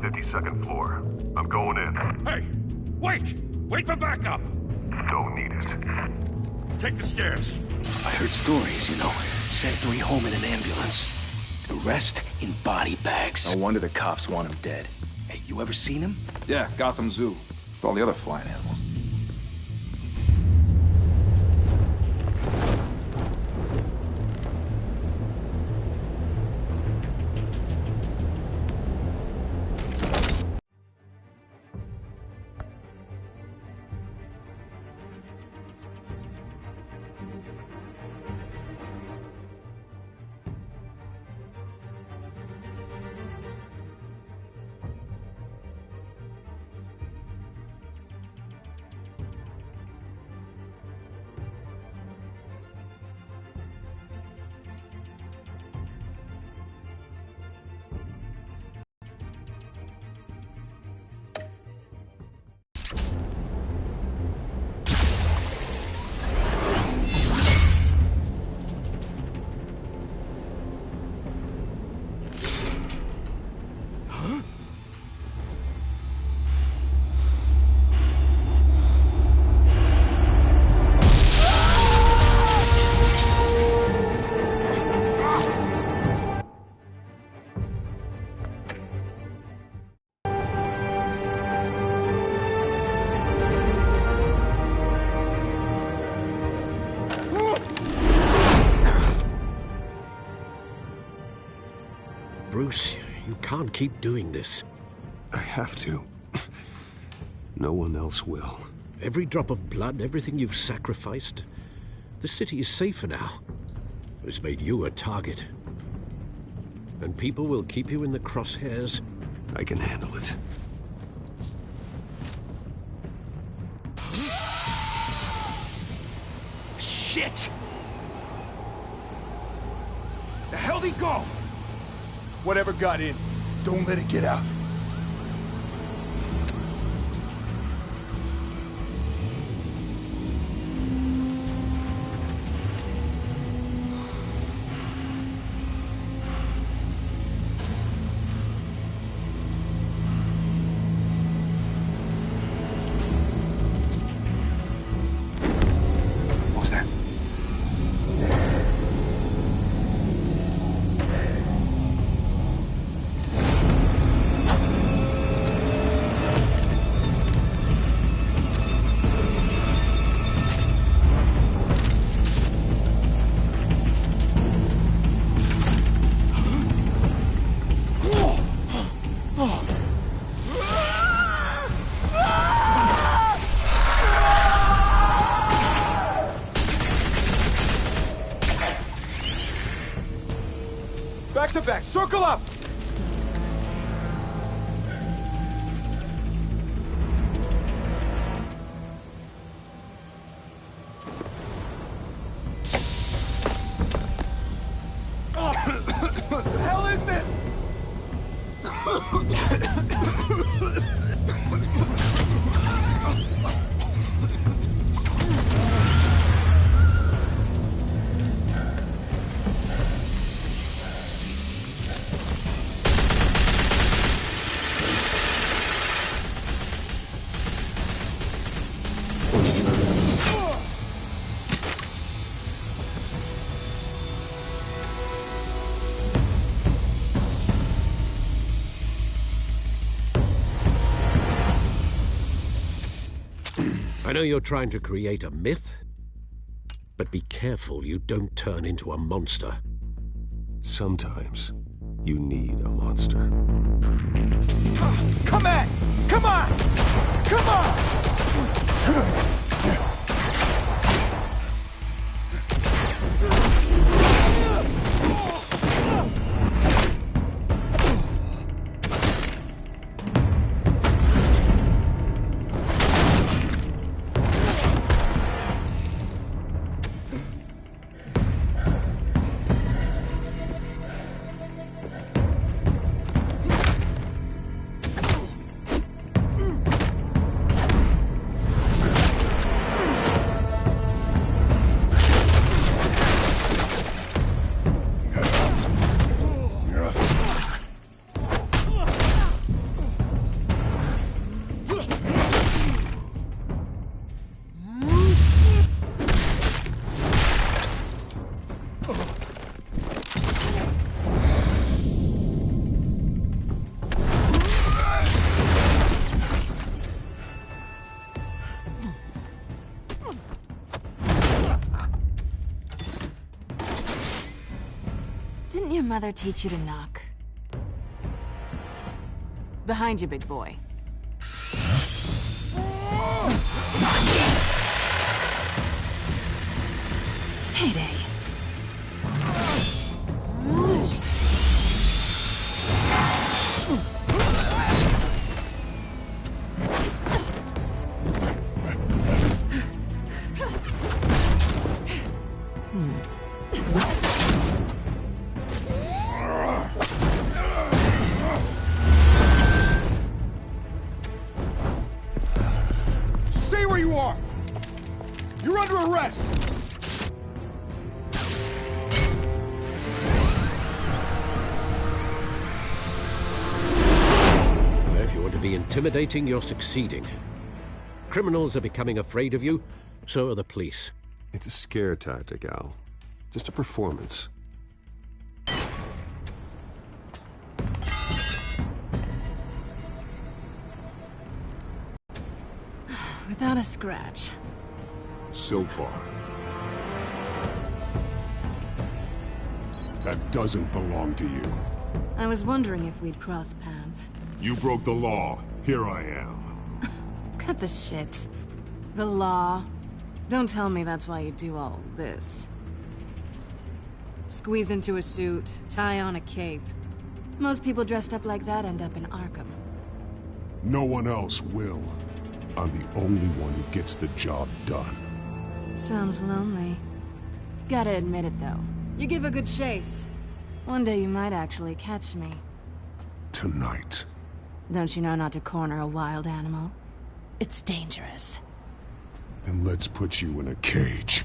52nd floor. I'm going in. Hey! Wait! Wait for backup! Don't need it. Take the stairs. I heard stories, you know. Sent 3 home in an ambulance. The rest in body bags. No wonder the cops want him dead. Hey, you ever seen him? Yeah, Gotham Zoo. With all the other flying animals. Bruce, you can't keep doing this. I have to. No one else will. Every drop of blood, everything you've sacrificed. The city is safer now. But it's made you a target. And people will keep you in the crosshairs. I can handle it. Shit! The hell'd he go? Whatever got in, don't let it get out. What was that? Back to back, circle up! What the hell is this? I know you're trying to create a myth, but be careful you don't turn into a monster. Sometimes you need a monster. Come on! Come on! Come on! mother teach you to knock? Behind you, big boy. Heyday. Stay where you are! You're under arrest! If you want to be intimidating, you're succeeding. Criminals are becoming afraid of you, so are the police. It's a scare tactic, Al. Just a performance. Without a scratch. So far. That doesn't belong to you. I was wondering if we'd cross paths. You broke the law. Here I am. Cut the shit. The law. Don't tell me that's why you do all this. Squeeze into a suit, tie on a cape. Most people dressed up like that end up in Arkham. No one else will. I'm the only one who gets the job done. Sounds lonely. Gotta admit it, though. You give a good chase. One day you might actually catch me. Tonight. Don't you know not to corner a wild animal? It's dangerous. Then let's put you in a cage.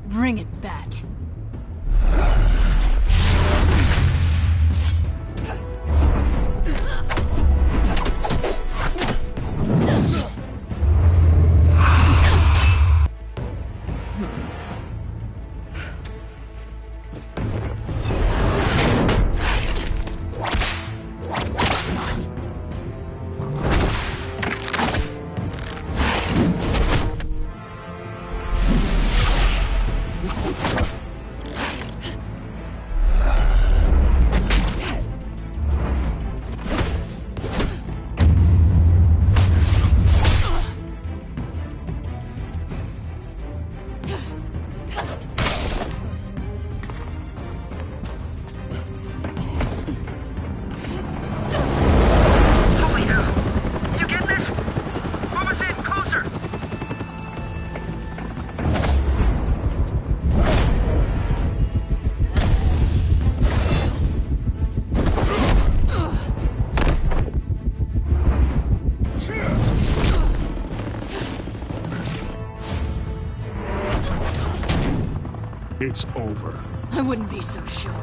Bring it, Bat. It's over. I wouldn't be so sure.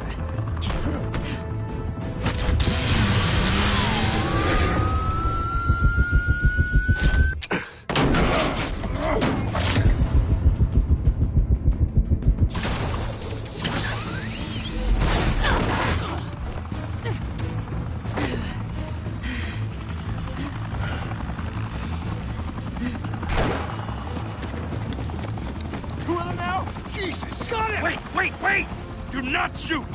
Wait! Do not shoot!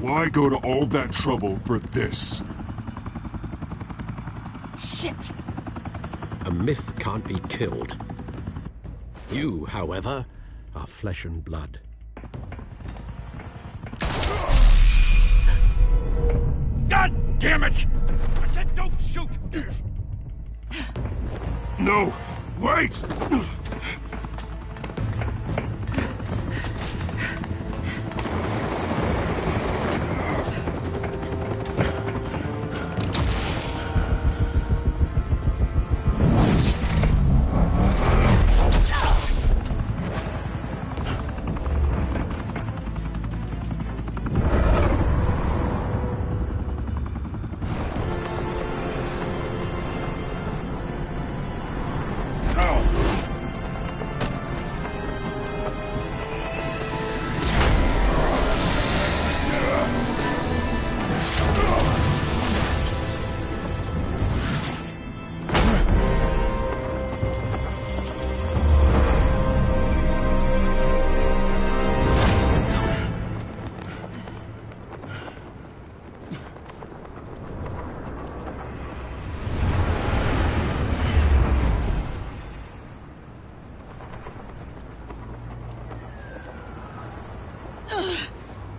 Why go to all that trouble for this? Shit! A myth can't be killed. You, however, are flesh and blood. God damn it! I said don't shoot! No! Wait!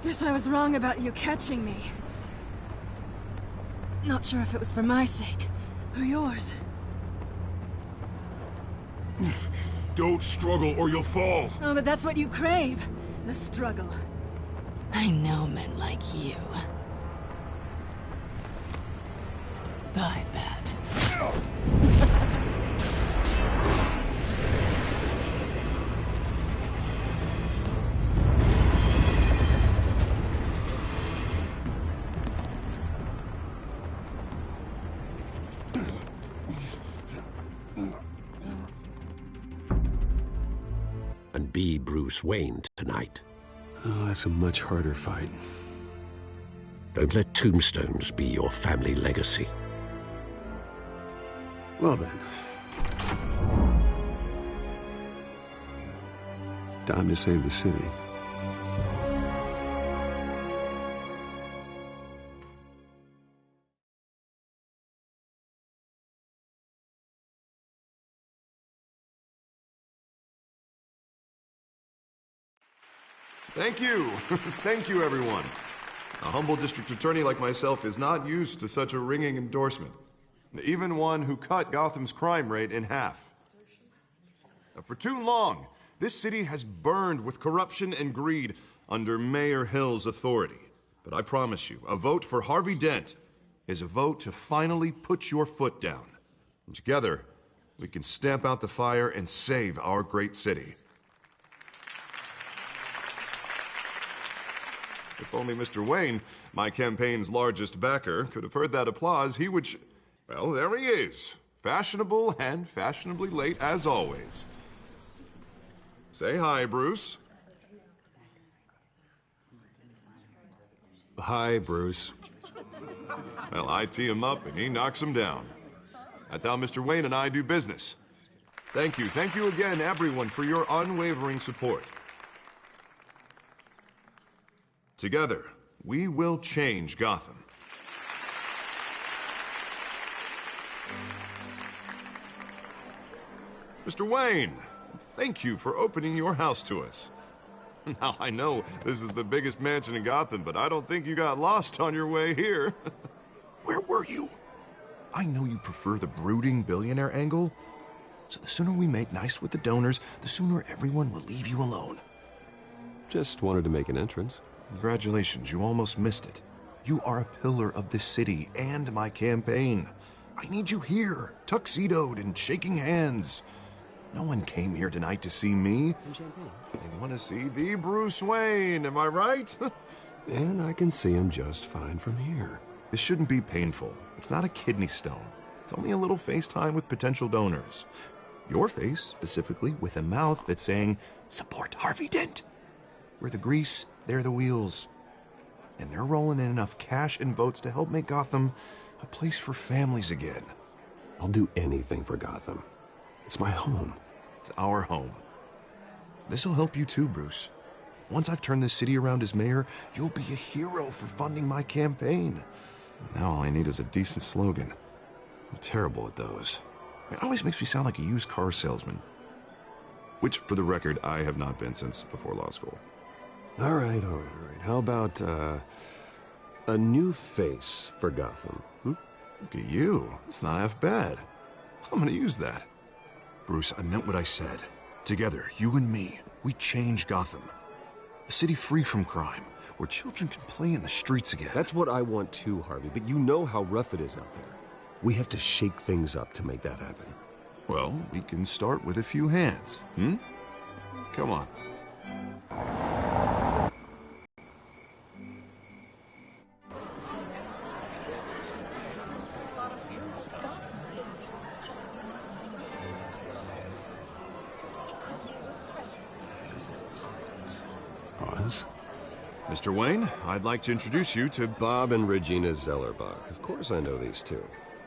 Guess I was wrong about you catching me. Not sure if it was for my sake, or yours. Don't struggle or you'll fall. Oh, but that's what you crave. The struggle. I know men like you. Bye, Bat. And be Bruce Wayne tonight. Oh, that's a much harder fight. Don't let tombstones be your family legacy. Well then. Time to save the city. Thank you. Thank you, everyone. A humble district attorney like myself is not used to such a ringing endorsement. Even one who cut Gotham's crime rate in half. For too long, this city has burned with corruption and greed under Mayor Hill's authority. But I promise you, a vote for Harvey Dent is a vote to finally put your foot down. And together, we can stamp out the fire and save our great city. If only Mr. Wayne, my campaign's largest backer, could have heard that applause, he would well, there he is. Fashionable and fashionably late as always. Say hi, Bruce. Hi, Bruce. Well, I tee him up and he knocks him down. That's how Mr. Wayne and I do business. Thank you again, everyone, for your unwavering support. Together, we will change Gotham. Mr. Wayne, thank you for opening your house to us. Now, I know this is the biggest mansion in Gotham, but I don't think you got lost on your way here. Where were you? I know you prefer the brooding billionaire angle, so the sooner we make nice with the donors, the sooner everyone will leave you alone. Just wanted to make an entrance. Congratulations, you almost missed it. You are a pillar of this city and my campaign. I need you here, tuxedoed and shaking hands. No one came here tonight to see me. Some champagne. They want to see the Bruce Wayne, am I right? And I can see him just fine from here. This shouldn't be painful. It's not a kidney stone. It's only a little FaceTime with potential donors. Your face, specifically, with a mouth that's saying, support Harvey Dent. We're the grease, they're the wheels. And they're rolling in enough cash and votes to help make Gotham a place for families again. I'll do anything for Gotham. It's my home. It's our home. This'll help you too, Bruce. Once I've turned this city around as mayor, you'll be a hero for funding my campaign. Now all I need is a decent slogan. I'm terrible at those. It always makes me sound like a used car salesman. Which, for the record, I have not been since before law school. All right. How about, a new face for Gotham? Look at you. That's not half bad. I'm gonna use that. Bruce, I meant what I said. Together, you and me, we change Gotham. A city free from crime, where children can play in the streets again. That's what I want too, Harvey, but you know how rough it is out there. We have to shake things up to make that happen. Well, we can start with a few hands, Come on. Pause. Mr. Wayne, I'd like to introduce you to Bob and Regina Zellerbach. Of course I know these two.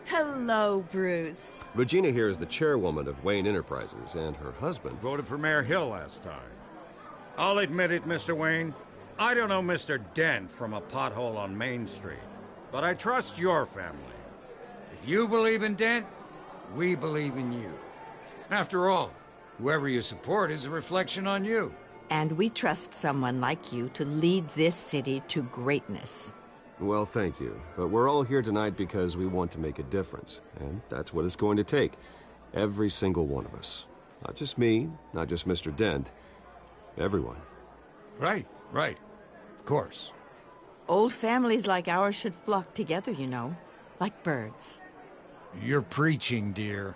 Hello, Bruce. Regina here is the chairwoman of Wayne Enterprises, and her husband... Voted for Mayor Hill last time. I'll admit it, Mr. Wayne. I don't know Mr. Dent from a pothole on Main Street, but I trust your family. If you believe in Dent, we believe in you. After all, whoever you support is a reflection on you. And we trust someone like you to lead this city to greatness. Well, thank you. But we're all here tonight because we want to make a difference. And that's what it's going to take. Every single one of us. Not just me, not just Mr. Dent. Everyone. Right. Of course. Old families like ours should flock together, you know. Like birds. You're preaching, dear.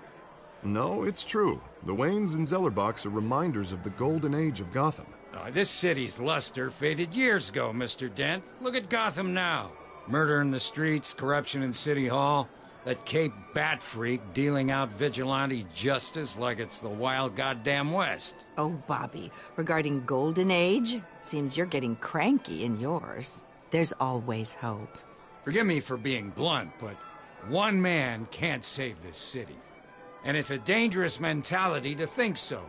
No, it's true. The Waynes and Zellerbachs are reminders of the golden age of Gotham. This city's luster faded years ago, Mr. Dent. Look at Gotham now. Murder in the streets, corruption in City Hall, that Cape Bat freak dealing out vigilante justice like it's the wild goddamn West. Oh, Bobby, regarding Golden Age, it seems you're getting cranky in yours. There's always hope. Forgive me for being blunt, but one man can't save this city. And it's a dangerous mentality to think so.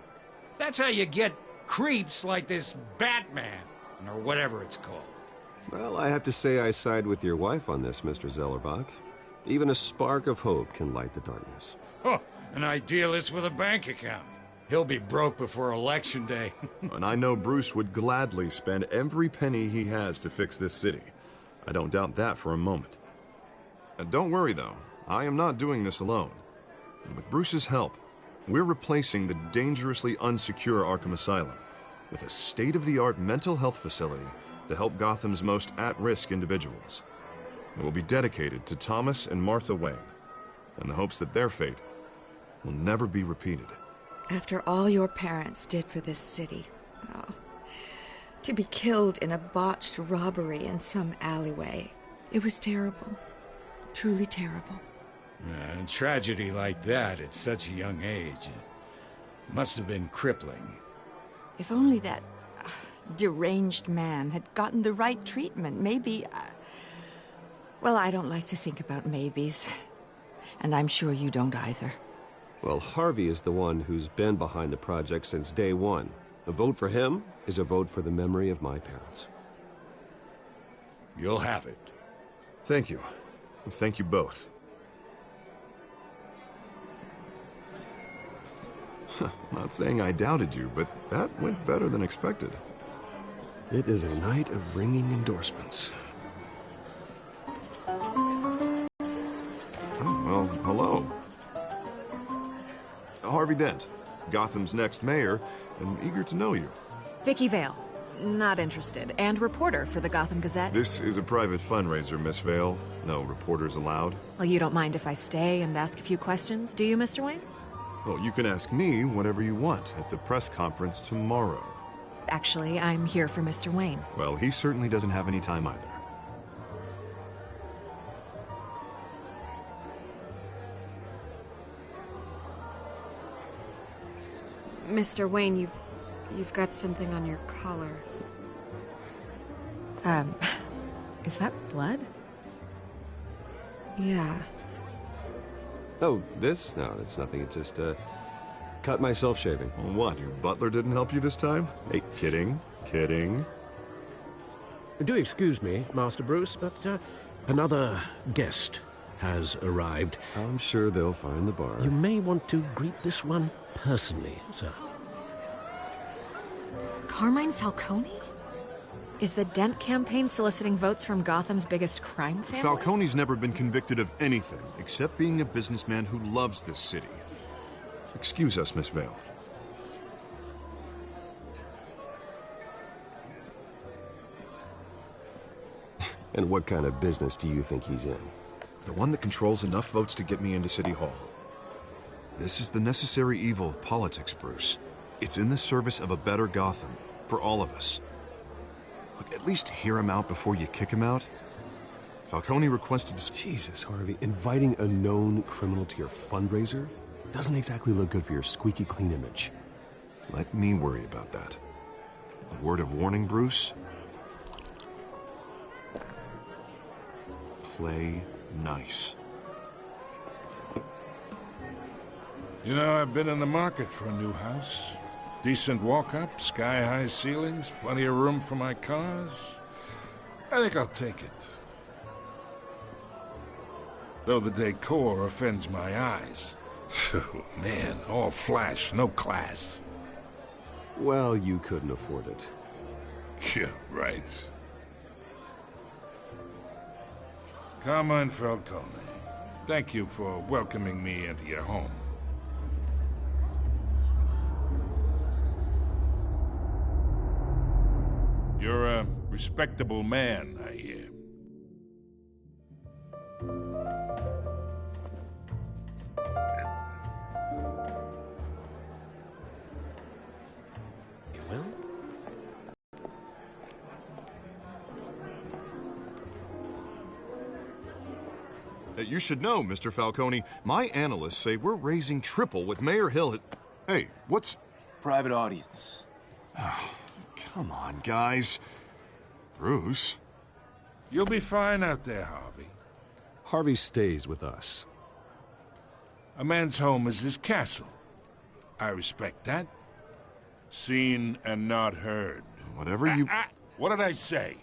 That's how you get creeps like this Batman, or whatever it's called. Well, I have to say I side with your wife on this, Mr. Zellerbach. Even a spark of hope can light the darkness. Oh, an idealist with a bank account. He'll be broke before Election Day. And I know Bruce would gladly spend every penny he has to fix this city. I don't doubt that for a moment. Don't worry, though. I am not doing this alone. And with Bruce's help, we're replacing the dangerously unsecure Arkham Asylum with a state-of-the-art mental health facility to help Gotham's most at-risk individuals. It will be dedicated to Thomas and Martha Wayne, in the hopes that their fate will never be repeated. After all your parents did for this city, to be killed in a botched robbery in some alleyway, it was terrible. Truly terrible. And tragedy like that at such a young age must have been crippling. If only that deranged man had gotten the right treatment, maybe... Well, I don't like to think about maybes. And I'm sure you don't either. Well, Harvey is the one who's been behind the project since day one. A vote for him is a vote for the memory of my parents. You'll have it. Thank you. Thank you both. Not saying I doubted you, but that went better than expected. It is a night of ringing endorsements. Oh, well, hello. Harvey Dent, Gotham's next mayor, and eager to know you. Vicky Vale. Not interested. And reporter for the Gotham Gazette. This is a private fundraiser, Miss Vale. No reporters allowed. Well, you don't mind if I stay and ask a few questions, do you, Mr. Wayne? Well, you can ask me whatever you want at the press conference tomorrow. Actually, I'm here for Mr. Wayne. Well, he certainly doesn't have any time either. Mr. Wayne, you've got something on your collar. Is that blood? Yeah. Oh, this? No, it's nothing. It just, cut myself shaving. What, your butler didn't help you this time? Hey, kidding. Do excuse me, Master Bruce, but another guest has arrived. I'm sure they'll find the bar. You may want to greet this one personally, sir. Carmine Falcone? Is the Dent campaign soliciting votes from Gotham's biggest crime family? Falcone's never been convicted of anything except being a businessman who loves this city. Excuse us, Miss Vale. And what kind of business do you think he's in? The one that controls enough votes to get me into City Hall. This is the necessary evil of politics, Bruce. It's in the service of a better Gotham, for all of us. Look, at least hear him out before you kick him out. Falcone requested to... Jesus, Harvey, inviting a known criminal to your fundraiser doesn't exactly look good for your squeaky clean image. Let me worry about that. A word of warning, Bruce? Play nice. You know, I've been in the market for a new house. Decent walk-up, sky-high ceilings, plenty of room for my cars. I think I'll take it. Though the decor offends my eyes. Oh, man, all flash, no class. Well, you couldn't afford it. Yeah, right. Carmine Falcone, thank you for welcoming me into your home. You're a respectable man, I hear. You will? You should know, Mr. Falcone, my analysts say we're raising triple what Mayor Hill had... Hey, what's... Private audience. Oh, come on, guys. Bruce? You'll be fine out there, Harvey. Harvey stays with us. A man's home is his castle. I respect that. Seen and not heard. Whatever you... What did I say?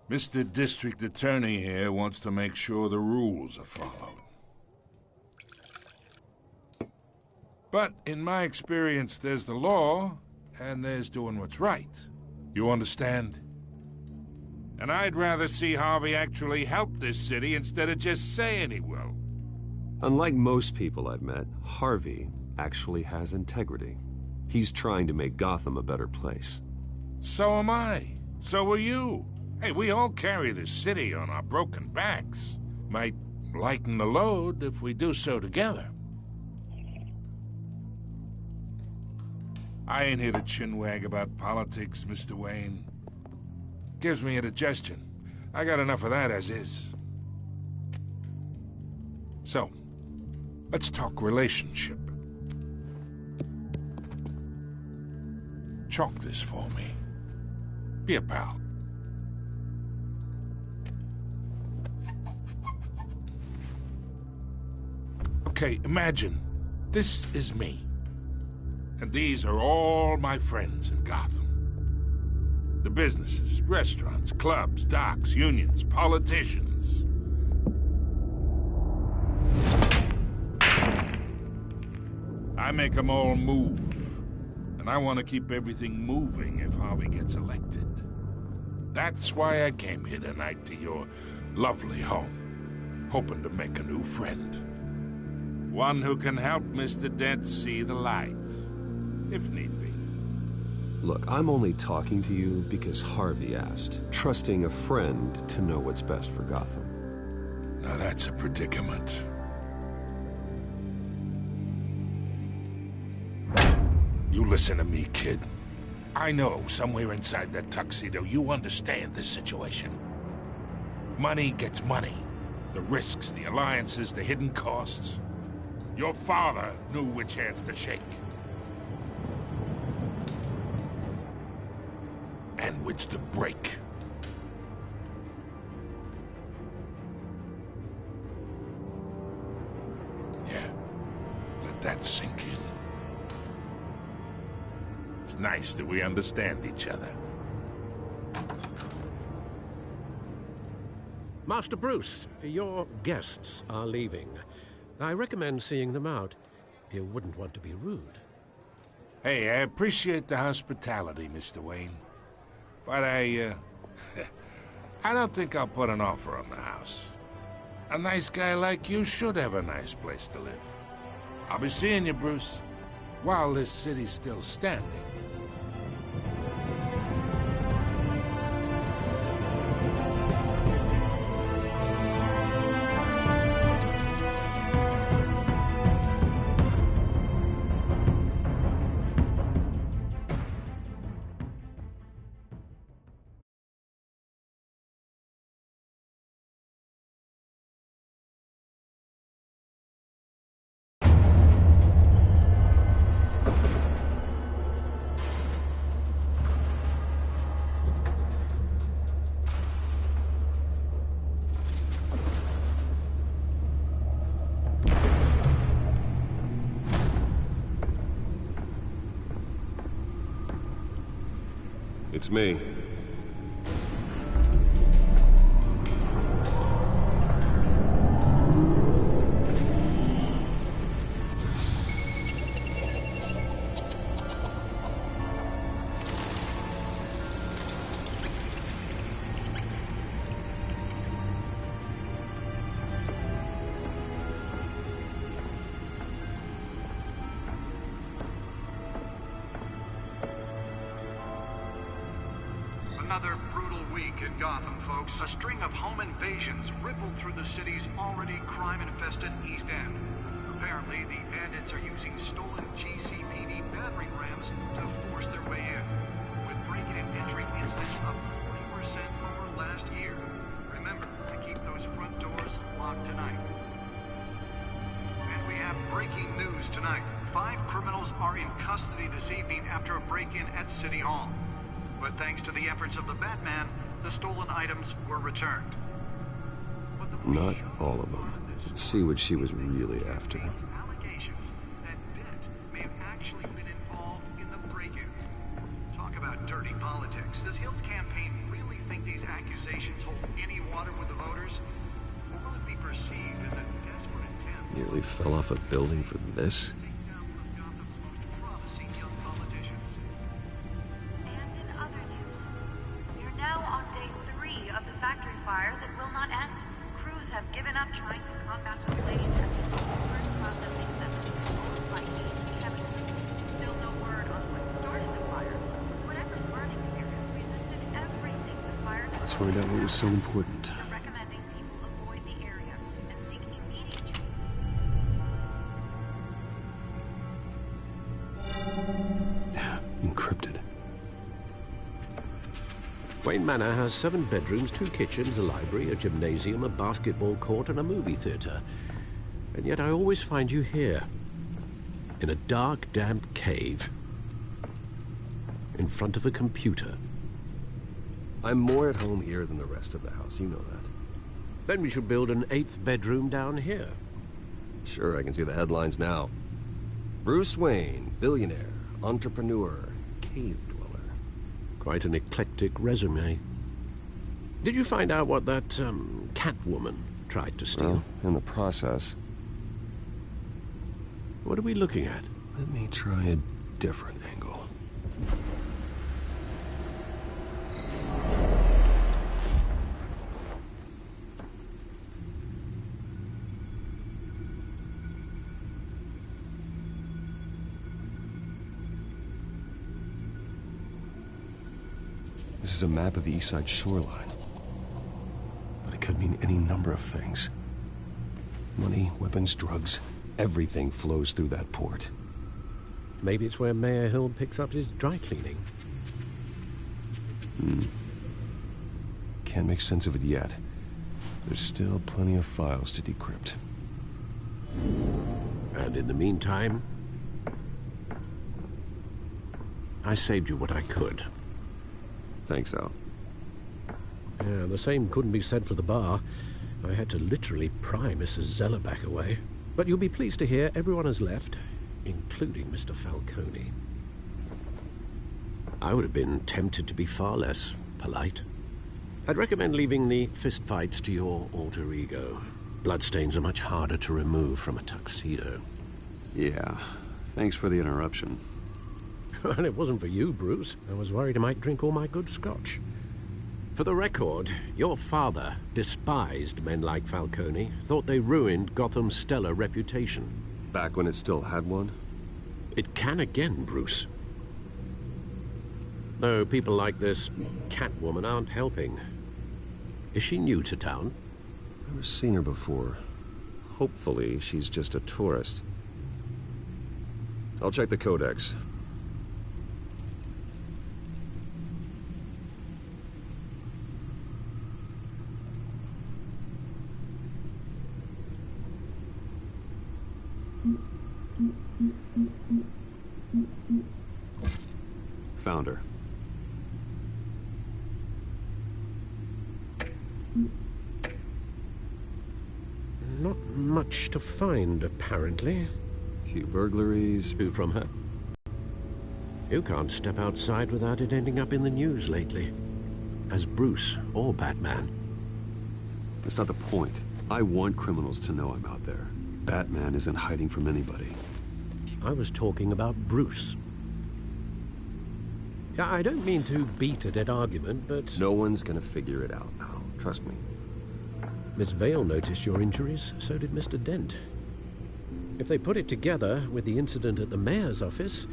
Mr. District Attorney here wants to make sure the rules are followed. But in my experience, there's the law, and there's doing what's right. You understand? And I'd rather see Harvey actually help this city instead of just saying he will. Unlike most people I've met, Harvey actually has integrity. He's trying to make Gotham a better place. So am I. So are you. Hey, we all carry this city on our broken backs. Might lighten the load if we do so together. I ain't here to chinwag about politics, Mr. Wayne. Gives me indigestion. I got enough of that as is. So, let's talk relationship. Chalk this for me. Be a pal. Okay, imagine this is me. And these are all my friends in Gotham. The businesses, restaurants, clubs, docks, unions, politicians. I make them all move. And I want to keep everything moving if Harvey gets elected. That's why I came here tonight to your lovely home, hoping to make a new friend. One who can help Mr. Dent see the light, if need be. Look, I'm only talking to you because Harvey asked, trusting a friend to know what's best for Gotham. Now that's a predicament. You listen to me, kid. I know somewhere inside that tuxedo you understand this situation. Money gets money. The risks, the alliances, the hidden costs. Your father knew which hands to shake. And which to break. Yeah, let that sink in. It's nice that we understand each other. Master Bruce, your guests are leaving. I recommend seeing them out. You wouldn't want to be rude. Hey, I appreciate the hospitality, Mr. Wayne. But I don't think I'll put an offer on the house. A nice guy like you should have a nice place to live. I'll be seeing you, Bruce, while this city's still standing. It's me. another brutal week in Gotham, folks. A string of home invasions rippled through the city's already crime-infested East End. Apparently, the bandits are using stolen GCPD battering rams to force their way in, with break-in and entry incidents up 40% over last year. Remember to keep those front doors locked tonight. And we have breaking news tonight. 5 criminals are in custody this evening after a break-in at City Hall. But thanks to the efforts of the Batman, the stolen items were returned. Not all of them. Let's see what she was really after. Allegations that Dent may have actually been involved in the break-in. Talk about dirty politics. Does Hill's campaign really think these accusations hold any water with the voters? Or will it be perceived as a desperate attempt? Nearly fell off a building for this? And in other news, we are now on day 3 of the factory fire that will not end. Crews have given up trying to combat the blaze at the Oxford processing center owned by East Chemical. Still no word on what started the fire. Whatever's burning here has resisted everything the fire can. Let's find out what was so important. They're recommending people avoid the area and seek immediate Encrypted. Wayne Manor has 7 bedrooms, 2 kitchens, a library, a gymnasium, a basketball court, and a movie theater. And yet I always find you here, in a dark, damp cave, in front of a computer. I'm more at home here than the rest of the house, you know that. Then we should build an 8th bedroom down here. Sure, I can see the headlines now. Bruce Wayne, billionaire, entrepreneur, cave dweller. Quite an eclectic resume. Did you find out what that, Catwoman tried to steal? Well, in the process. What are we looking at? Let me try a different angle. This is a map of the East Side shoreline. But it could mean any number of things. Money, weapons, drugs, everything flows through that port. Maybe it's where Mayor Hill picks up his dry cleaning. Can't make sense of it yet. There's still plenty of files to decrypt. And in the meantime, I saved you what I could. Thanks, Al. Yeah, the same couldn't be said for the bar. I had to literally pry Mrs. Zellerback away. But you'll be pleased to hear everyone has left, including Mr. Falcone. I would have been tempted to be far less polite. I'd recommend leaving the fistfights to your alter ego. Bloodstains are much harder to remove from a tuxedo. Yeah, thanks for the interruption. Well, it wasn't for you, Bruce. I was worried I might drink all my good scotch. For the record, your father despised men like Falcone, thought they ruined Gotham's stellar reputation. Back when it still had one? It can again, Bruce. Though people like this Catwoman aren't helping. Is she new to town? Never seen her before. Hopefully, she's just a tourist. I'll check the codex. Found her. Not much to find, apparently. Few burglaries. Who from her? You can't step outside without it ending up in the news lately. As Bruce or Batman. That's not the point. I want criminals to know I'm out there. Batman isn't hiding from anybody. I was talking about Bruce. I don't mean to beat a dead argument, but... No one's gonna figure it out now. Trust me. Miss Vale noticed your injuries, so did Mr. Dent. If they put it together with the incident at the mayor's office,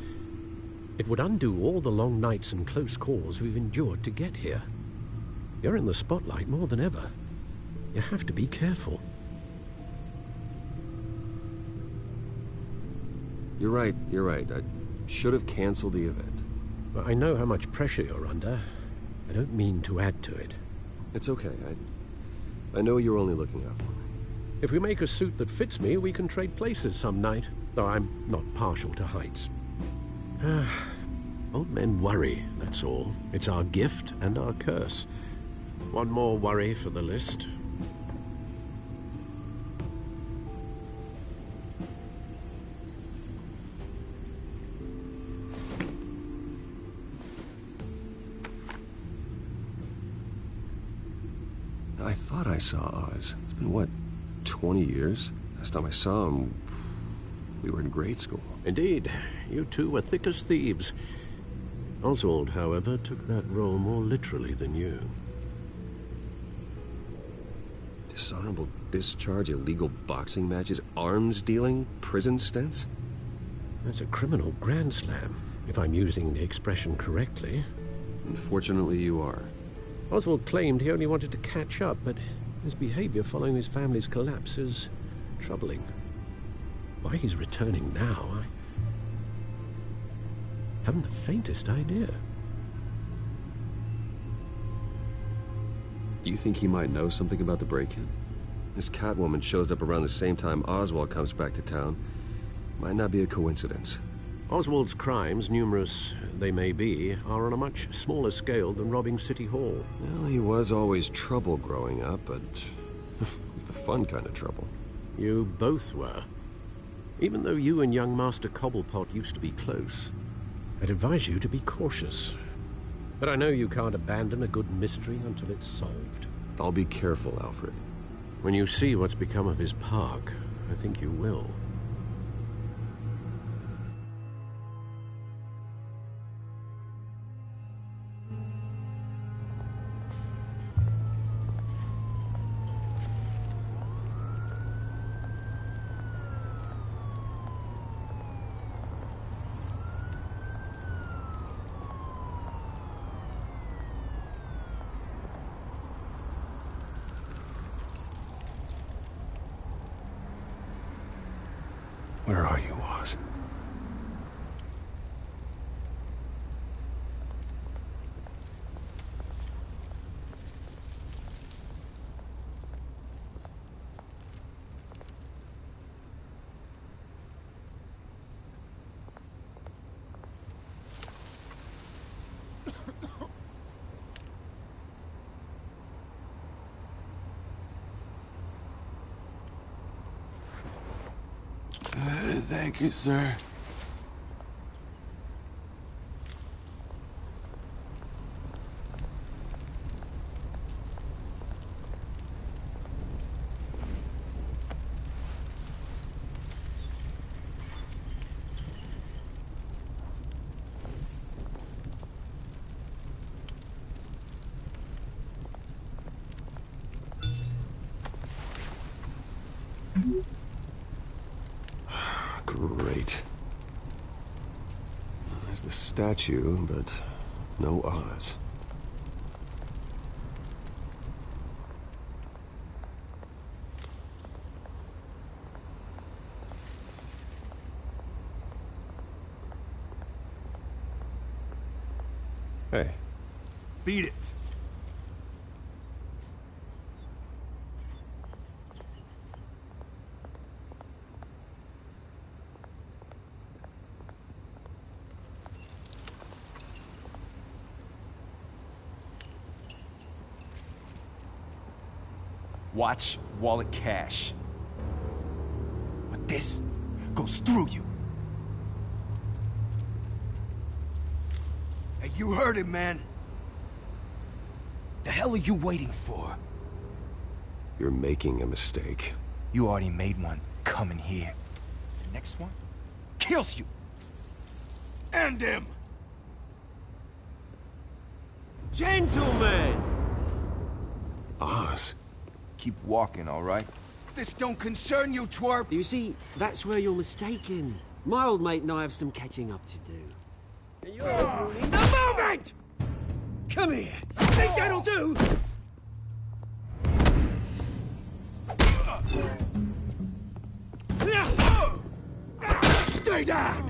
It would undo all the long nights and close calls we've endured to get here. You're in the spotlight more than ever. You have to be careful. You're right. I should have canceled the event. I know how much pressure you're under. I don't mean to add to it. It's okay. I know you're only looking out for me. If we make a suit that fits me, we can trade places some night. Though I'm not partial to heights. Old men worry, that's all. It's our gift and our curse. One more worry for the list. I thought I saw Oz. It's been, what, 20 years? Last time I saw him, we were in grade school. Indeed. You two were thick as thieves. Oswald, however, took that role more literally than you. Dishonorable discharge, illegal boxing matches, arms dealing, prison stints? That's a criminal grand slam, if I'm using the expression correctly. Unfortunately, you are. Oswald claimed he only wanted to catch up, but his behavior following his family's collapse is troubling. Why he's returning now, I haven't the faintest idea. Do you think he might know something about the break-in? This Catwoman shows up around the same time Oswald comes back to town. Might not be a coincidence. Oswald's crimes, numerous they may be, are on a much smaller scale than robbing City Hall. Well, he was always trouble growing up, but it was the fun kind of trouble. You both were. Even though you and young Master Cobblepot used to be close, I'd advise you to be cautious. But I know you can't abandon a good mystery until it's solved. I'll be careful, Alfred. When you see what's become of his park, I think you will. Where are you, Oz? Thank you, sir. Great. There's the statue, but no Oz. Hey. Beat it. Watch, wallet, cash. But this goes through you. Hey, you heard it, man. The hell are you waiting for? You're making a mistake. You already made one coming here. The next one kills you. And him. Gentlemen! Oz. Keep walking, all right? This don't concern you, twerp! You see, that's where you're mistaken. My old mate and I have some catching up to do. You're ruining the moment! Come here. Think that'll do? Stay down!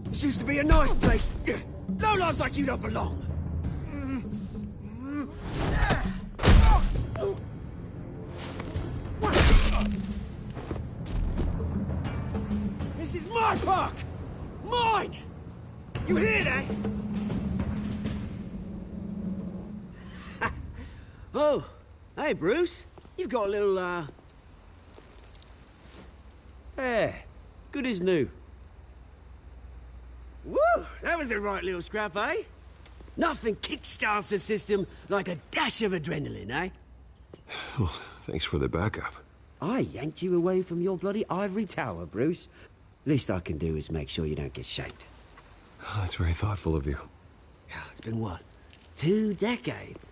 This used to be a nice place. No lives like you don't belong. This is my park! Mine! You hear that? Oh, hey, Bruce. You've got a little, Yeah, good as new. Woo! That was a right little scrap, eh? Nothing kickstarts the system like a dash of adrenaline, eh? Well, thanks for the backup. I yanked you away from your bloody ivory tower, Bruce. Least I can do is make sure you don't get shanked. Oh, that's very thoughtful of you. It's been what? 2 decades?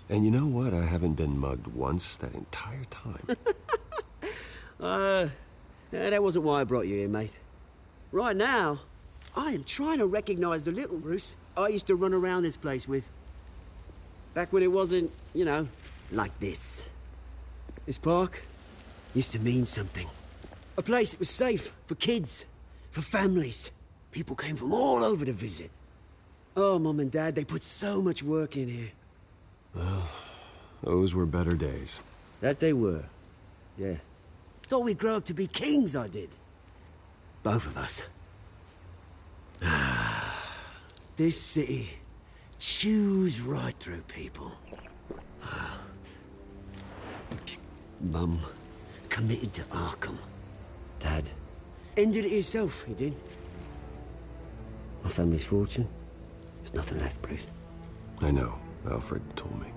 And you know what? I haven't been mugged once that entire time. That wasn't why I brought you here, mate. Right now, I am trying to recognize the little Bruce I used to run around this place with. Back when it wasn't, you know, like this. This park used to mean something. A place that was safe for kids, for families. People came from all over to visit. Oh, Mum and Dad, they put so much work in here. Well, those were better days. That they were, yeah. Thought we'd grow up to be kings, I did. Both of us. This city chews right through people. Mum committed to Arkham. Dad ended it himself, he did. My family's fortune, there's nothing left, Bruce. I know. Alfred told me.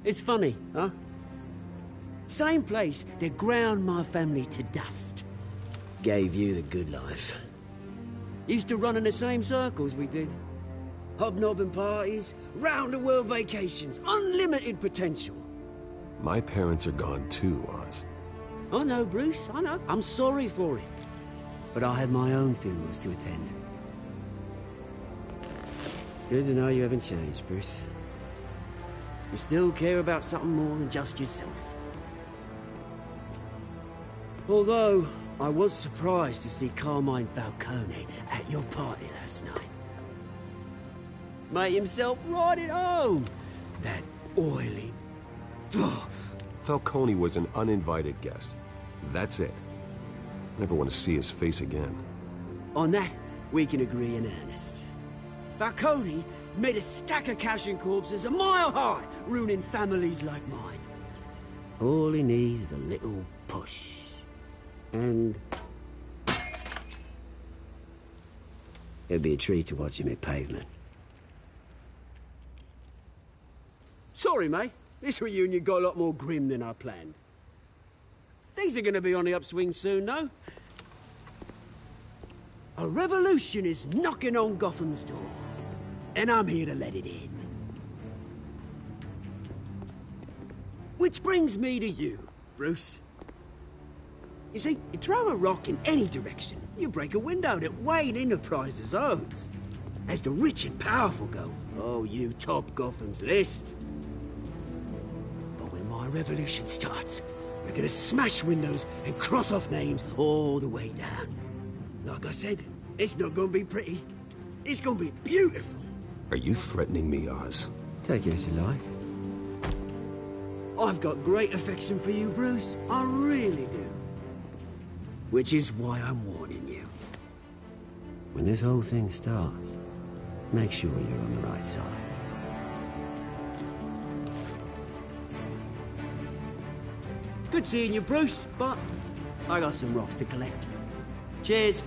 It's funny, huh? Same place that ground my family to dust. Gave you the good life. Used to run in the same circles we did. Hobnobbing parties, round-the-world vacations, unlimited potential. My parents are gone too, Oz. I know, Bruce, I know. I'm sorry for it. But I had my own funerals to attend. Good to know you haven't changed, Bruce. You still care about something more than just yourself. Although, I was surprised to see Carmine Falcone at your party last night. Made himself right at home. That oily... Falcone was an uninvited guest. That's it. Never want to see his face again. On that, we can agree in earnest. Falcone made a stack of cashing corpses a mile high, ruining families like mine. All he needs is a little push. And... it'd be a treat to watch him hit pavement. Sorry, mate. This reunion got a lot more grim than I planned. Things are gonna be on the upswing soon, though. A revolution is knocking on Gotham's door. And I'm here to let it in. Which brings me to you, Bruce. You see, you throw a rock in any direction, you break a window that Wayne Enterprises owns. As the rich and powerful go, oh, you top Gotham's list. But when my revolution starts, we're gonna smash windows and cross off names all the way down. Like I said, it's not gonna be pretty. It's gonna be beautiful. Are you threatening me, Oz? Take it as you like. I've got great affection for you, Bruce. I really do. Which is why I'm warning you. When this whole thing starts, make sure you're on the right side. Good seeing you, Bruce, but I got some rocks to collect. Cheers.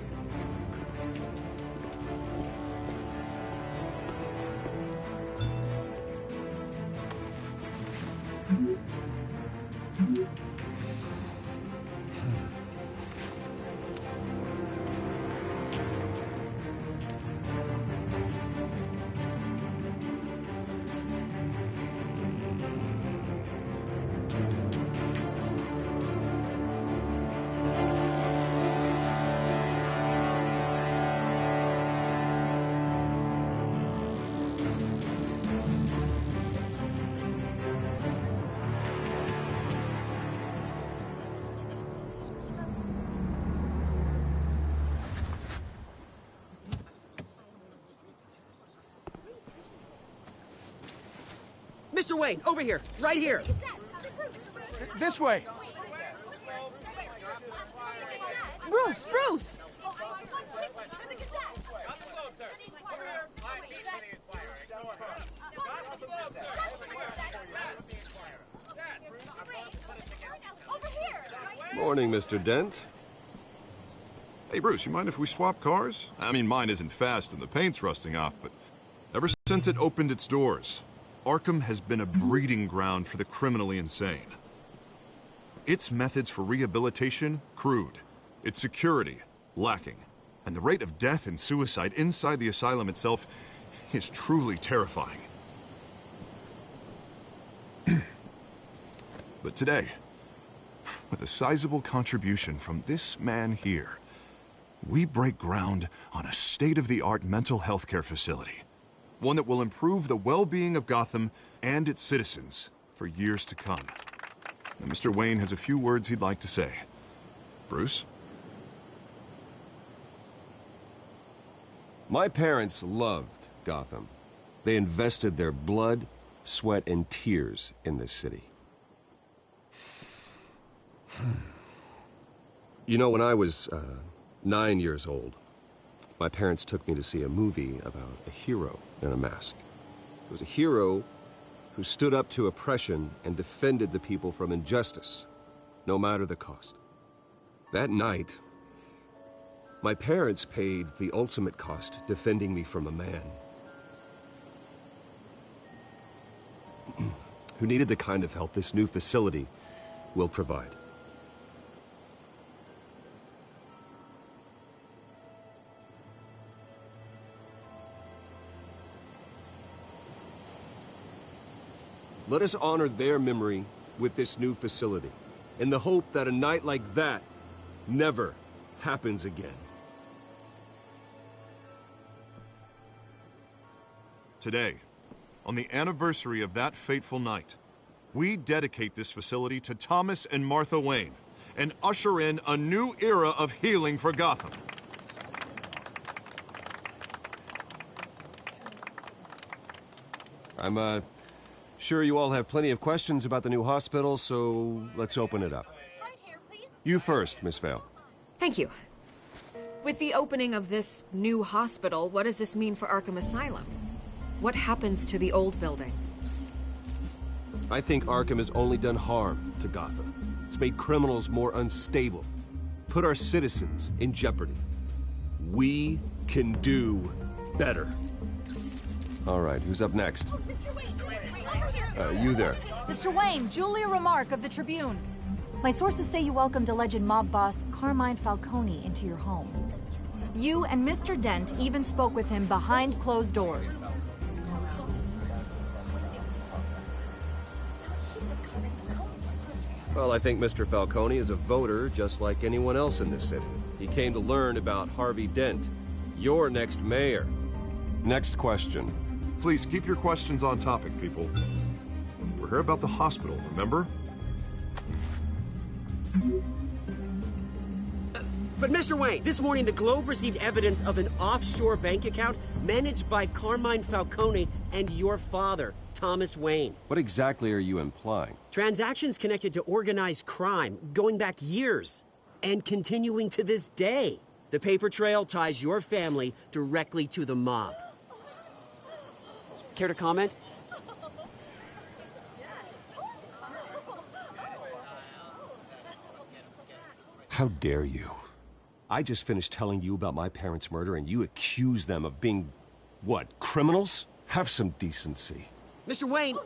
Mr. Wayne, over here, right here. This way. Bruce! Morning, Mr. Dent. Hey, Bruce, you mind if we swap cars? I mean, mine isn't fast and the paint's rusting off, but ever since it opened its doors, Arkham has been a breeding ground for the criminally insane. Its methods for rehabilitation, crude. Its security, lacking. And the rate of death and suicide inside the asylum itself is truly terrifying. But today, with a sizable contribution from this man here, we break ground on a state-of-the-art mental health care facility. One that will improve the well-being of Gotham and its citizens for years to come. And Mr. Wayne has a few words he'd like to say. Bruce? My parents loved Gotham. They invested their blood, sweat, and tears in this city. You know, when I was 9 years old, my parents took me to see a movie about a hero in a mask. It was a hero who stood up to oppression and defended the people from injustice, no matter the cost. That night, my parents paid the ultimate cost defending me from a man who needed the kind of help this new facility will provide. Let us honor their memory with this new facility, in the hope that a night like that never happens again. Today, on the anniversary of that fateful night, we dedicate this facility to Thomas and Martha Wayne and usher in a new era of healing for Gotham. I'm, sure you all have plenty of questions about the new hospital, so let's open it up. You first, Miss Vale. Thank you. With the opening of this new hospital, what does this mean for Arkham Asylum? What happens to the old building? I think Arkham has only done harm to Gotham. It's made criminals more unstable, put our citizens in jeopardy. We can do better. All right, who's up next? You there. Mr. Wayne, Julia Remark of the Tribune. My sources say you welcomed alleged mob boss Carmine Falcone into your home. You and Mr. Dent even spoke with him behind closed doors. Well, I think Mr. Falcone is a voter just like anyone else in this city. He came to learn about Harvey Dent, your next mayor. Next question. Please keep your questions on topic, people. We're here about the hospital, remember? But Mr. Wayne, this morning the Globe received evidence of an offshore bank account managed by Carmine Falcone and your father, Thomas Wayne. What exactly are you implying? Transactions connected to organized crime, going back years, and continuing to this day. The paper trail ties your family directly to the mob. Care to comment? How dare you? I just finished telling you about my parents' murder and you accuse them of being, what, criminals? Have some decency. Mr. Wayne,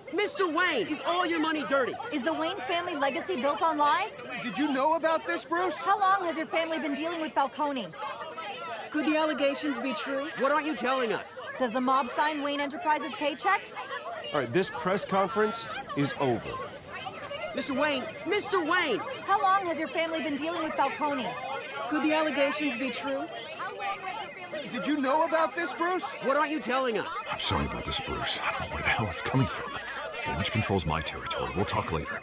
is all your money dirty? Is the Wayne family legacy built on lies? Did you know about this, Bruce? How long has your family been dealing with Falcone? Could the allegations be true? What aren't you telling us? Does the mob sign Wayne Enterprises paychecks? All right, this press conference is over. Mr. Wayne! How long has your family been dealing with Falcone? Could the allegations be true? Did you know about this, Bruce? What aren't you telling us? I'm sorry about this, Bruce. I don't know where the hell it's coming from. Damage control's my territory. We'll talk later.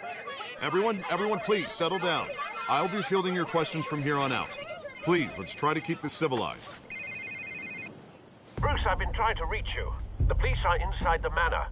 Everyone, please, settle down. I'll be fielding your questions from here on out. Please, let's try to keep this civilized. Bruce, I've been trying to reach you. The police are inside the manor.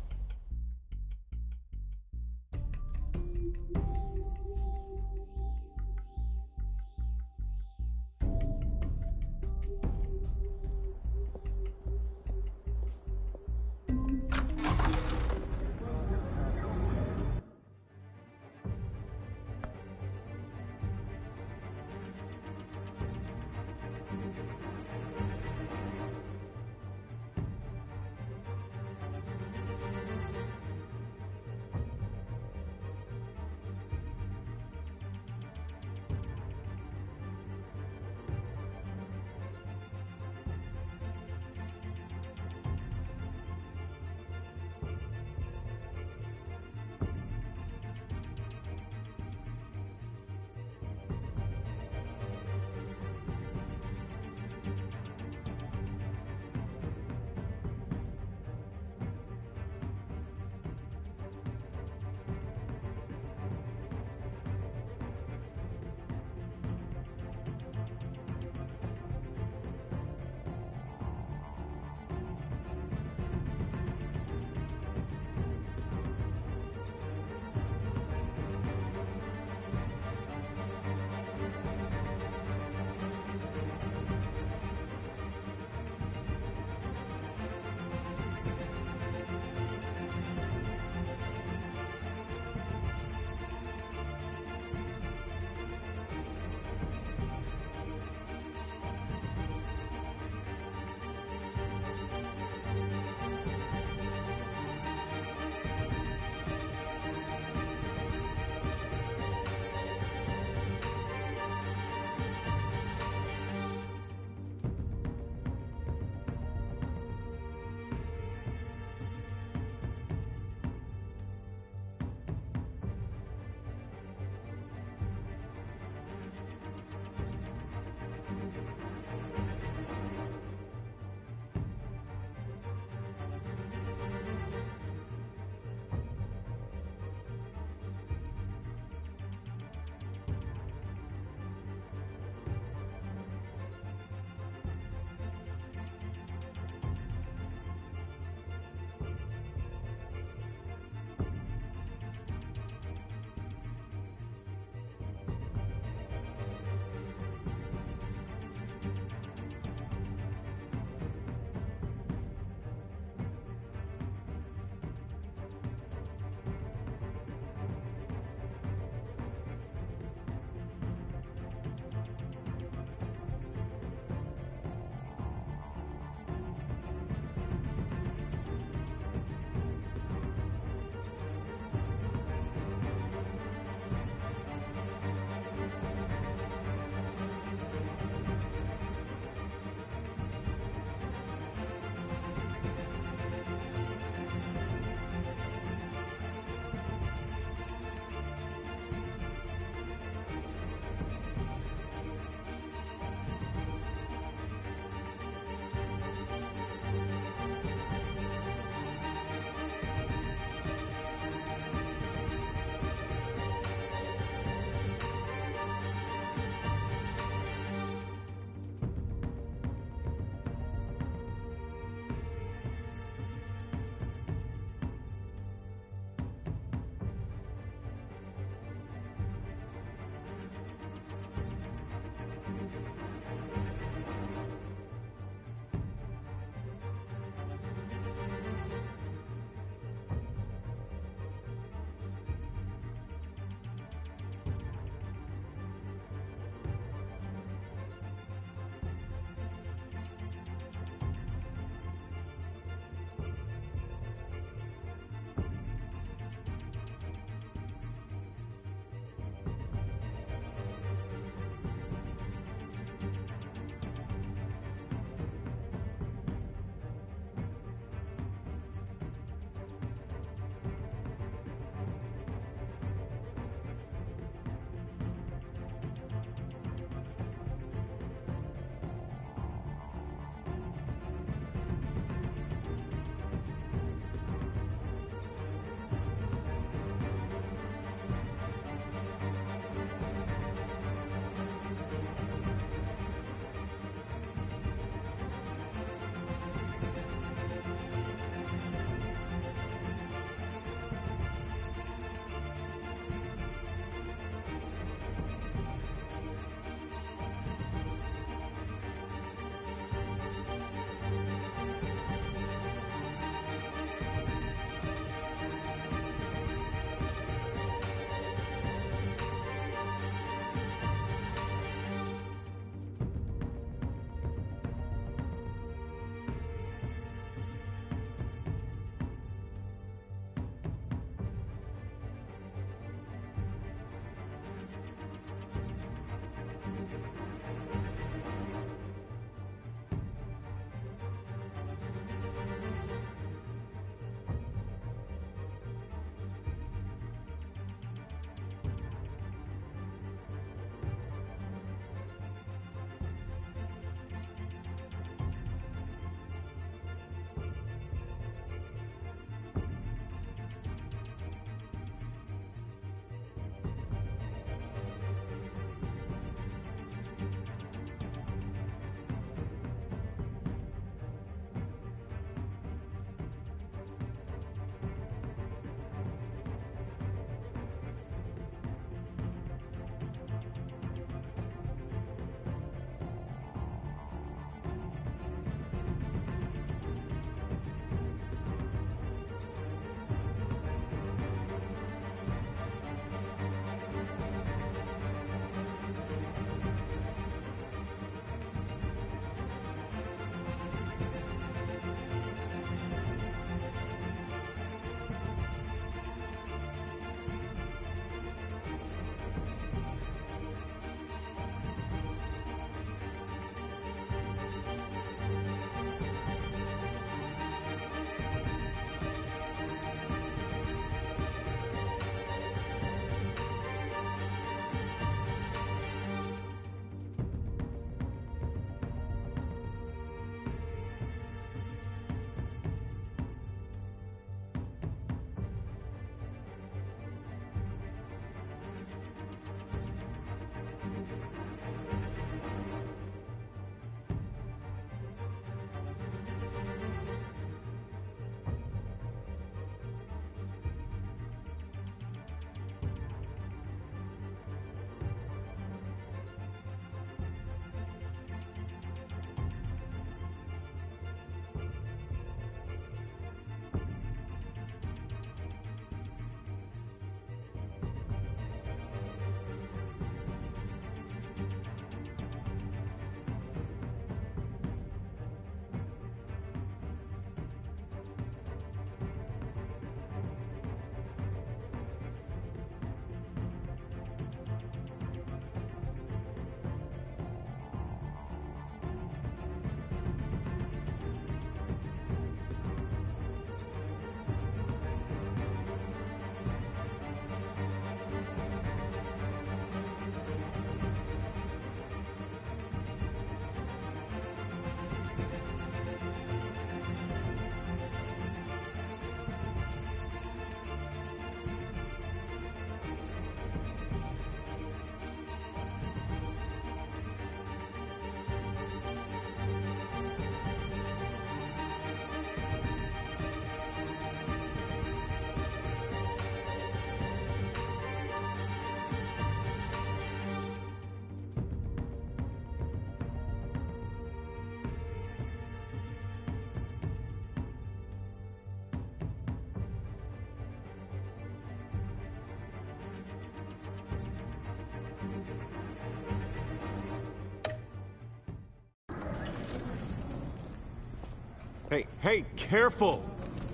Hey, careful!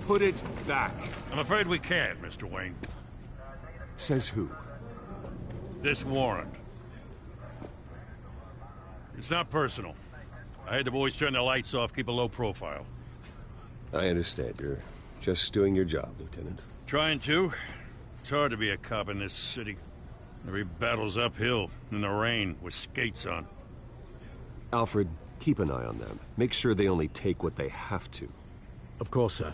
Put it back. I'm afraid we can't, Mr. Wayne. Says who? This warrant. It's not personal. I had the boys turn the lights off, keep a low profile. I understand. You're just doing your job, Lieutenant. Trying to. It's hard to be a cop in this city. Every battle's uphill, in the rain, with skates on. Alfred, keep an eye on them. Make sure they only take what they have to. Of course, sir.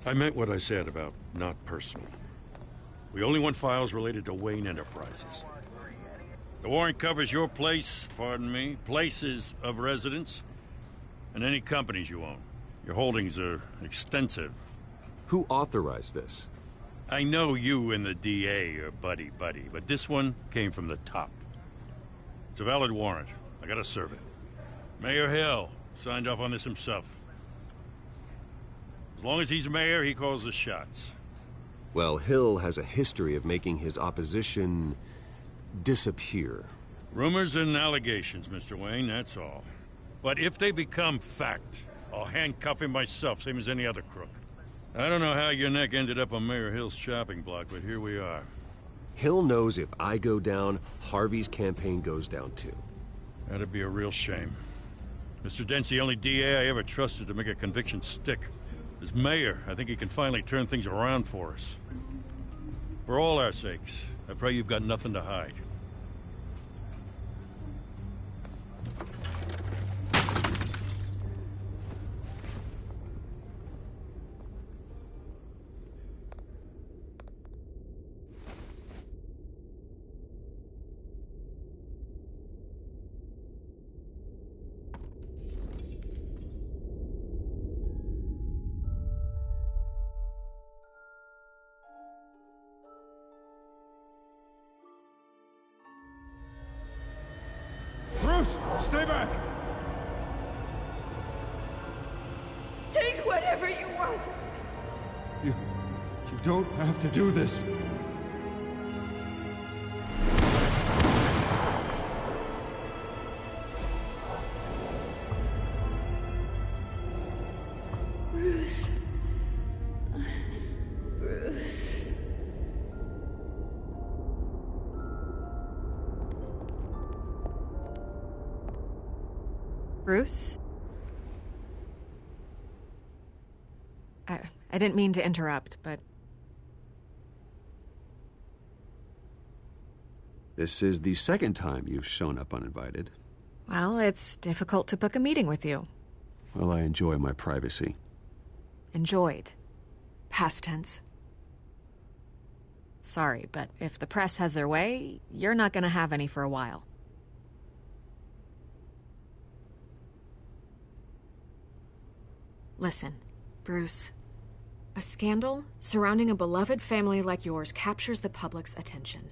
I meant what I said about not personal. We only want files related to Wayne Enterprises. The warrant covers your place, pardon me, places of residence, and any companies you own. Your holdings are extensive. Who authorized this? I know you and the DA are buddy-buddy, but this one came from the top. It's a valid warrant. I gotta serve it. Mayor Hill signed off on this himself. As long as he's mayor, he calls the shots. Well, Hill has a history of making his opposition disappear. Rumors and allegations, Mr. Wayne, that's all. But if they become fact, I'll handcuff him myself, same as any other crook. I don't know how your neck ended up on Mayor Hill's shopping block, but here we are. Hill knows if I go down, Harvey's campaign goes down too. That'd be a real shame. Mr. Dent's the only DA I ever trusted to make a conviction stick. As mayor, I think he can finally turn things around for us. For all our sakes, I pray you've got nothing to hide. Bruce, stay back! Take whatever you want. You don't have to do this. Bruce. Bruce. Bruce? I didn't mean to interrupt, but... This is the second time you've shown up uninvited. Well, it's difficult to book a meeting with you. Well, I enjoy my privacy. Enjoyed. Past tense. Sorry, but if the press has their way, you're not gonna have any for a while. Listen, Bruce. A scandal surrounding a beloved family like yours captures the public's attention.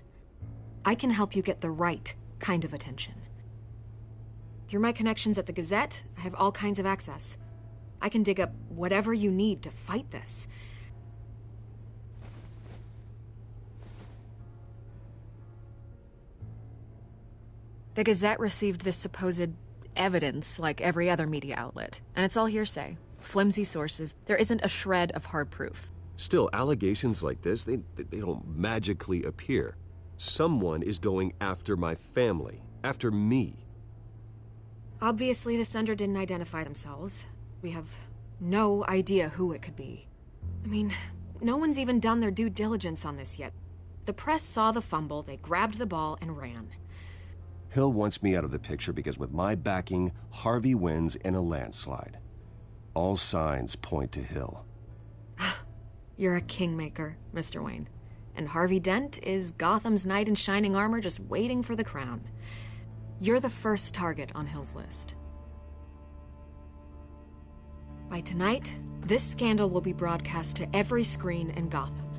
I can help you get the right kind of attention. Through my connections at the Gazette, I have all kinds of access. I can dig up whatever you need to fight this. The Gazette received this supposed evidence like every other media outlet, and it's all hearsay. Flimsy sources. There isn't a shred of hard proof. Still, allegations like this, they don't magically appear. Someone is going after my family, after me. Obviously, the sender didn't identify themselves. We have no idea who it could be. I mean, no one's even done their due diligence on this yet. The press saw the fumble, they grabbed the ball and ran. Hill wants me out of the picture because with my backing, Harvey wins in a landslide. All signs point to Hill. You're a kingmaker, Mr. Wayne. And Harvey Dent is Gotham's knight in shining armor just waiting for the crown. You're the first target on Hill's list. By tonight, this scandal will be broadcast to every screen in Gotham.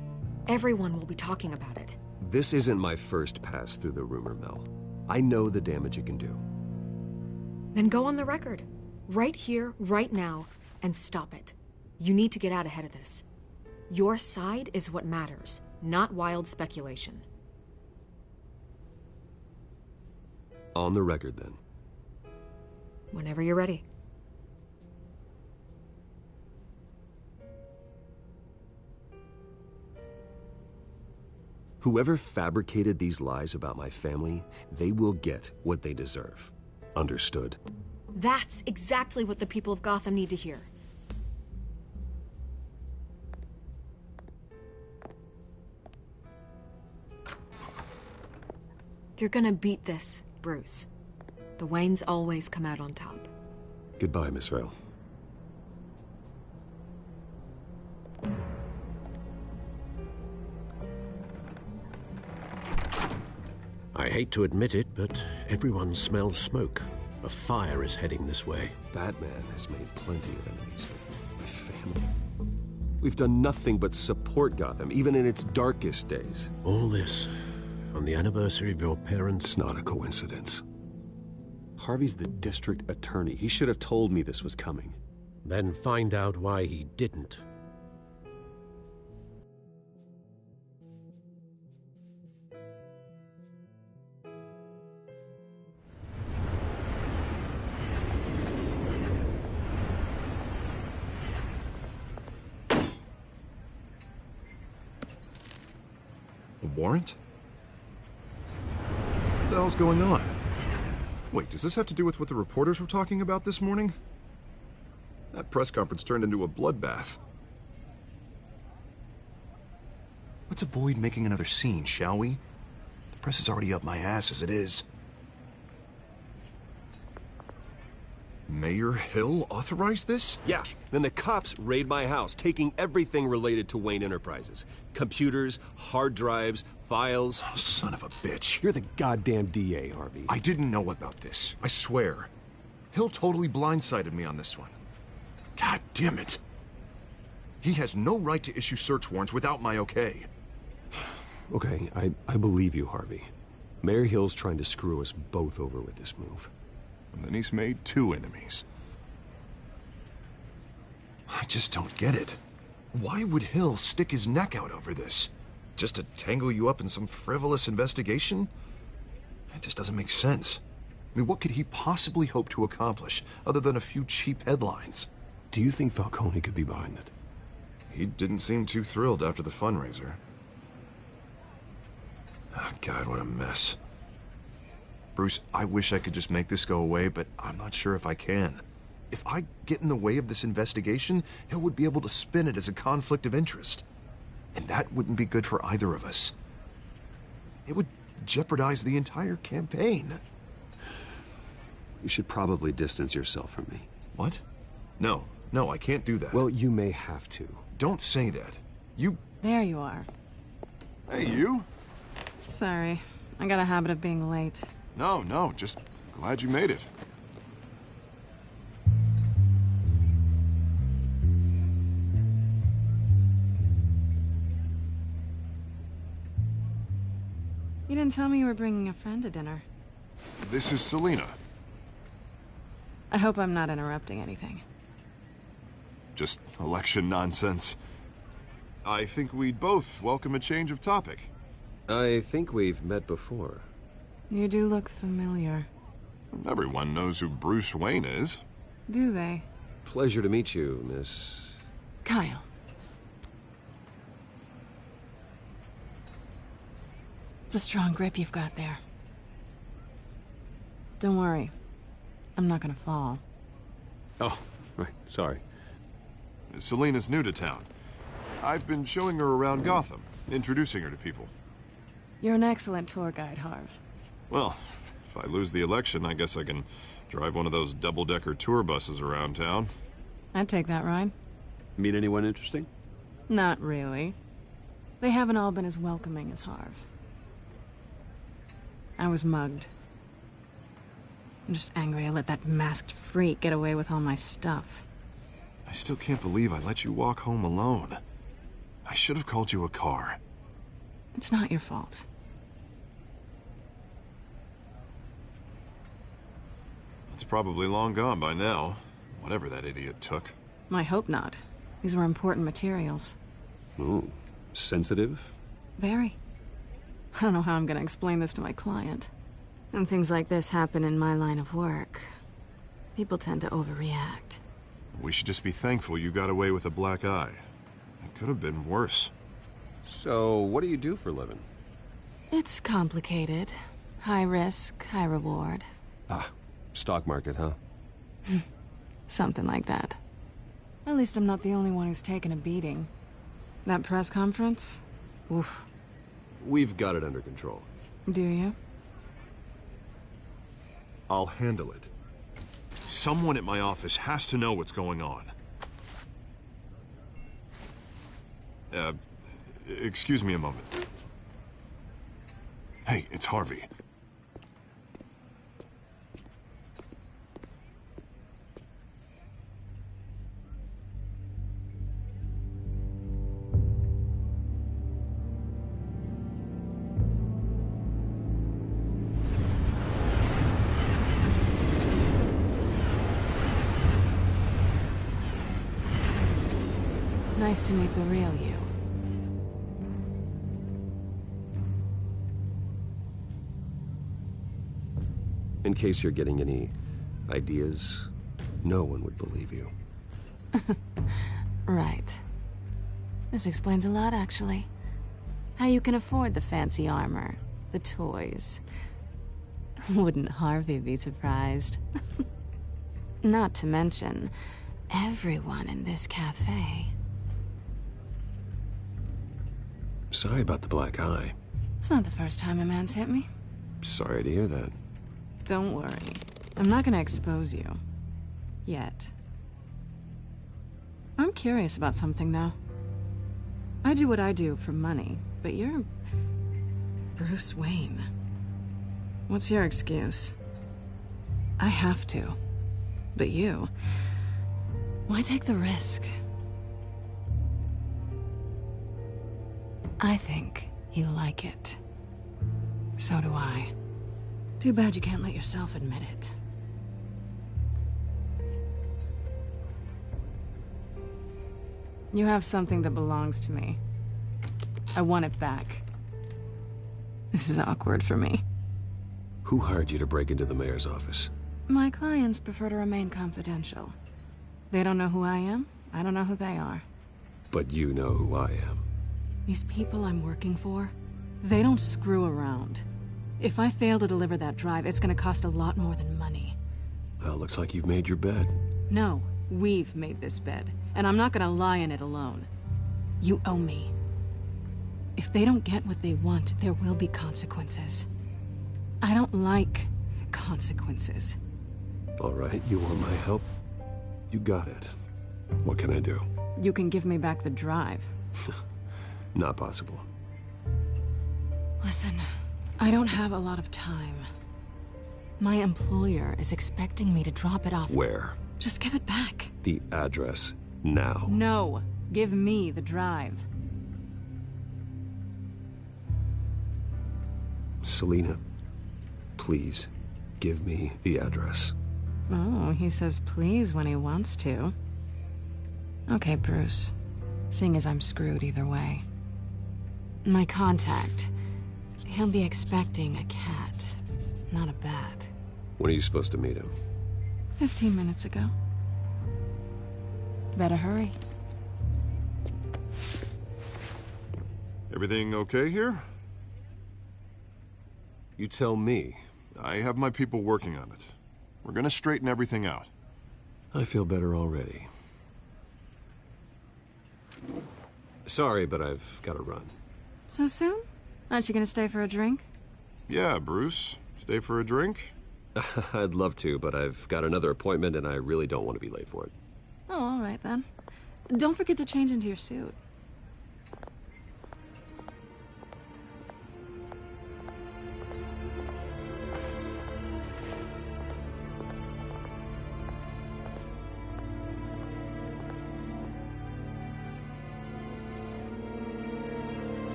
Everyone will be talking about it. This isn't my first pass through the rumor mill. I know the damage it can do. Then go on the record. Right here, right now, and stop it. You need to get out ahead of this. Your side is what matters, not wild speculation. On the record, then. Whenever you're ready. Whoever fabricated these lies about my family, they will get what they deserve. Understood? That's exactly what the people of Gotham need to hear. You're gonna beat this, Bruce. The Waynes always come out on top. Goodbye, Miss Vale. I hate to admit it, but everyone smells smoke. A fire is heading this way. Batman has made plenty of enemies, but my family... We've done nothing but support Gotham, even in its darkest days. All this on the anniversary of your parents'... It's not a coincidence. Harvey's the district attorney. He should have told me this was coming. Then find out why he didn't. A warrant? What the hell's going on? Wait, does this have to do with what the reporters were talking about this morning? That press conference turned into a bloodbath. Let's avoid making another scene, shall we? The press is already up my ass as it is. Mayor Hill authorized this? Yeah, then the cops raid my house, taking everything related to Wayne Enterprises. Computers, hard drives, files. Oh, son of a bitch. You're the goddamn DA, Harvey. I didn't know about this. I swear. Hill totally blindsided me on this one. God damn it. He has no right to issue search warrants without my okay. Okay, I believe you, Harvey. Mayor Hill's trying to screw us both over with this move. And then he's made 2 enemies. I just don't get it. Why would Hill stick his neck out over this? Just to tangle you up in some frivolous investigation? It just doesn't make sense. I mean, what could he possibly hope to accomplish other than a few cheap headlines? Do you think Falcone could be behind it? He didn't seem too thrilled after the fundraiser. Oh, God, what a mess. Bruce, I wish I could just make this go away, but I'm not sure if I can. If I get in the way of this investigation, Hill would be able to spin it as a conflict of interest. And that wouldn't be good for either of us. It would jeopardize the entire campaign. You should probably distance yourself from me. What? No, I can't do that. Well, you may have to. Don't say that. You... There you are. Hey, you? Sorry. I got a habit of being late. No, just glad you made it. You didn't tell me you were bringing a friend to dinner. This is Selina. I hope I'm not interrupting anything. Just election nonsense. I think we'd both welcome a change of topic. I think we've met before. You do look familiar. Everyone knows who Bruce Wayne is. Do they? Pleasure to meet you, Miss... Kyle. It's a strong grip you've got there. Don't worry. I'm not gonna fall. Oh, right. Sorry. Selina's new to town. I've been showing her around Gotham, introducing her to people. You're an excellent tour guide, Harv. Well, if I lose the election, I guess I can drive one of those double-decker tour buses around town. I'd take that ride. Meet anyone interesting? Not really. They haven't all been as welcoming as Harv. I was mugged. I'm just angry I let that masked freak get away with all my stuff. I still can't believe I let you walk home alone. I should have called you a car. It's not your fault. It's probably long gone by now, whatever that idiot took. I hope not. These were important materials. Ooh, sensitive? Very. I don't know how I'm gonna explain this to my client. And things like this happen in my line of work. People tend to overreact. We should just be thankful you got away with a black eye. It could have been worse. So, what do you do for a living? It's complicated. High risk, high reward. Ah, stock market, huh? Something like that. At least I'm not the only one who's taken a beating. That press conference? Oof. We've got it under control. Do you? I'll handle it. Someone at my office has to know what's going on. Excuse me a moment. Hey, it's Harvey. Nice to meet the real you. In case you're getting any ideas, no one would believe you. Right. This explains a lot, actually. How you can afford the fancy armor, the toys. Wouldn't Harvey be surprised? Not to mention, everyone in this cafe. Sorry about the black eye. It's not the first time a man's hit me. Sorry to hear that. Don't worry. I'm not gonna expose you. Yet. I'm curious about something, though. I do what I do for money, but you're... Bruce Wayne. What's your excuse? I have to. But you... Why take the risk? I think you like it. So do I. Too bad you can't let yourself admit it. You have something that belongs to me. I want it back. This is awkward for me. Who hired you to break into the mayor's office? My clients prefer to remain confidential. They don't know who I am. I don't know who they are. But you know who I am. These people I'm working for, they don't screw around. If I fail to deliver that drive, it's gonna cost a lot more than money. Well, looks like you've made your bed. No, we've made this bed, and I'm not gonna lie in it alone. You owe me. If they don't get what they want, there will be consequences. I don't like consequences. All right, you want my help? You got it. What can I do? You can give me back the drive. Not possible. Listen, I don't have a lot of time. My employer is expecting me to drop it off. Where? Just give it back. The address, now. No, give me the drive. Selina, please, give me the address. Oh, he says please when he wants to. Okay, Bruce. Seeing as I'm screwed either way. My contact. He'll be expecting a cat, not a bat. When are you supposed to meet him? 15 minutes ago. Better hurry. Everything okay here? You tell me. I have my people working on it. We're gonna straighten everything out. I feel better already. Sorry, but I've got to run. So soon? Aren't you gonna stay for a drink? Yeah, Bruce. Stay for a drink? I'd love to, but I've got another appointment and I really don't want to be late for it. Oh, all right then. Don't forget to change into your suit.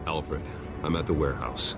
Alfred, I'm at the warehouse.